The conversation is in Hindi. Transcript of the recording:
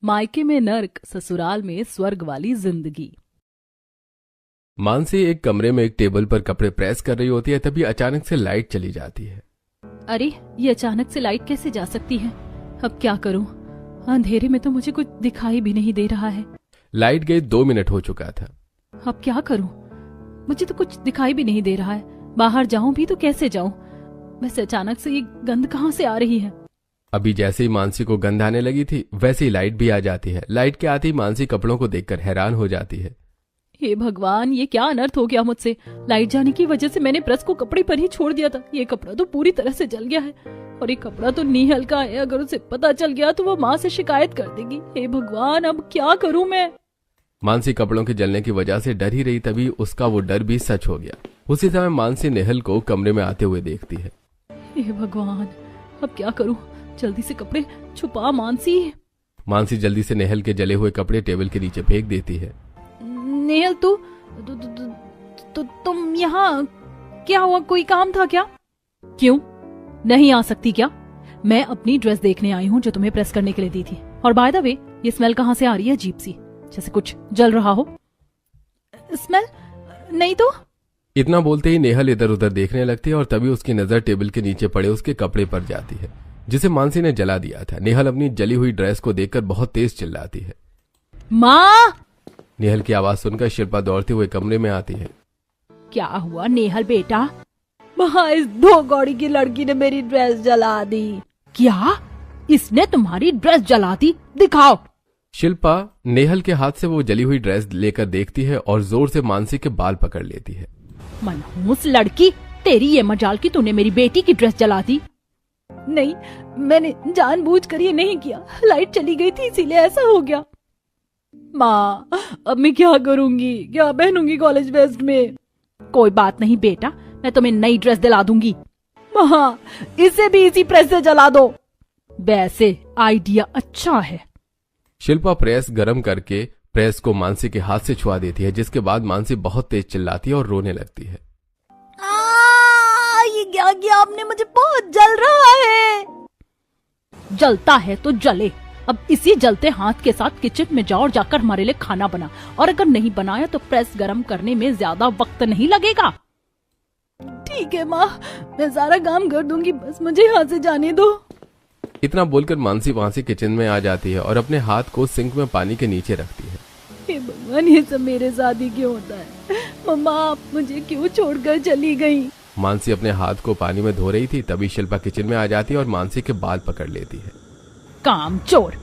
मायके में नर्क, ससुराल में स्वर्ग वाली जिंदगी। मानसी एक कमरे में एक टेबल पर कपड़े प्रेस कर रही होती है, तभी अचानक से लाइट चली जाती है। अरे ये अचानक से लाइट कैसे जा सकती है? अब क्या करूं? अंधेरे में तो मुझे कुछ दिखाई भी नहीं दे रहा है। लाइट गई 2 मिनट हो चुका था। अब क्या करूं? मुझे तो कुछ दिखाई भी नहीं दे रहा है। बाहर जाऊं भी तो कैसे जाऊं? वैसे अचानक से ये गंध कहाँ से आ रही है? अभी जैसे ही मानसी को गंध आने लगी थी, वैसे ही लाइट भी आ जाती है। लाइट के आते ही मानसी कपड़ों को देखकर हैरान हो जाती है। हे भगवान, ये क्या अनर्थ हो गया मुझसे? लाइट जाने की वजह से मैंने प्रेस को कपड़े पर ही छोड़ दिया था। ये कपड़ा तो पूरी तरह से जल गया है और ये कपड़ा तो नेहल का है। अगर उसे पता चल गया तो वो माँ से शिकायत कर देगी। हे भगवान, अब क्या करूं मैं? मानसी कपड़ों के जलने की वजह से डर ही रही, तभी उसका वो डर भी सच हो गया। उसी समय मानसी नेहल को कमरे में आते हुए देखती है। हे भगवान, अब क्या करूं? जल्दी से कपड़े छुपा मानसी। मानसी जल्दी से नेहल के जले हुए कपड़े टेबल के नीचे फेंक देती है। नेहल, तुम यहाँ क्या हुआ? कोई काम था क्या? क्यों नहीं आ सकती क्या? मैं अपनी ड्रेस देखने आई हूँ जो तुम्हें प्रेस करने के लिए दी थी। और बाय द वे, ये स्मेल कहाँ से आ रही है? अजीब सी, जैसे कुछ जल रहा हो। स्मेल नहीं तो। इतना बोलते ही नेहल इधर उधर देखने लगती है और तभी उसकी नजर टेबल के नीचे पड़े उसके कपड़े पर जाती है जिसे मानसी ने जला दिया था। नेहल अपनी जली हुई ड्रेस को देखकर बहुत तेज चिल्लाती है। माँ! नेहल की आवाज सुनकर शिल्पा दौड़ते हुए कमरे में आती है। क्या हुआ नेहल बेटा? माँ, इस 2 कौड़ी की लड़की ने मेरी ड्रेस जला दी। क्या? इसने तुम्हारी ड्रेस जला दी? दिखाओ। शिल्पा नेहल के हाथ से वो जली हुई ड्रेस लेकर देखती है और जोर से मानसी के बाल पकड़ लेती है। मनहूस लड़की, तेरी ये मजाल की तूने मेरी बेटी की ड्रेस जला दी। नहीं, मैंने जानबूझकर ये नहीं किया। लाइट चली गई थी इसीलिए ऐसा हो गया। माँ, अब मैं क्या करूंगी? क्या पहनूंगी कॉलेज फेस्ट में? कोई बात नहीं बेटा, मैं तुम्हें नई ड्रेस दिला दूंगी। माँ, इसे भी इसी प्रेस से जला दो। वैसे आइडिया अच्छा है। शिल्पा प्रेस गरम करके प्रेस को मानसी के हाथ से छुआ देती है, जिसके बाद मानसी बहुत तेज चिल्लाती है और रोने लगती है। ये क्या किया आपने? मुझे बहुत जल रहा है। जलता है तो जले। अब इसी जलते हाथ के साथ किचन में जाओ और जाकर हमारे लिए खाना बना। और अगर नहीं बनाया तो प्रेस गरम करने में ज्यादा वक्त नहीं लगेगा। ठीक है माँ, मैं सारा काम कर दूंगी, बस मुझे यहाँ से जाने दो। इतना बोलकर मानसी वहां से किचन में आ जाती है और अपने हाथ को सिंक में पानी के नीचे रखती है। हे भगवान, ये सब मेरे साथ ही क्यों होता है? मम्मा, आप मुझे क्यों छोड़कर चली गई? मानसी अपने हाथ को पानी में धो रही थी, तभी शिल्पा किचन में आ जाती है और मानसी के बाल पकड़ लेती है। कामचोर,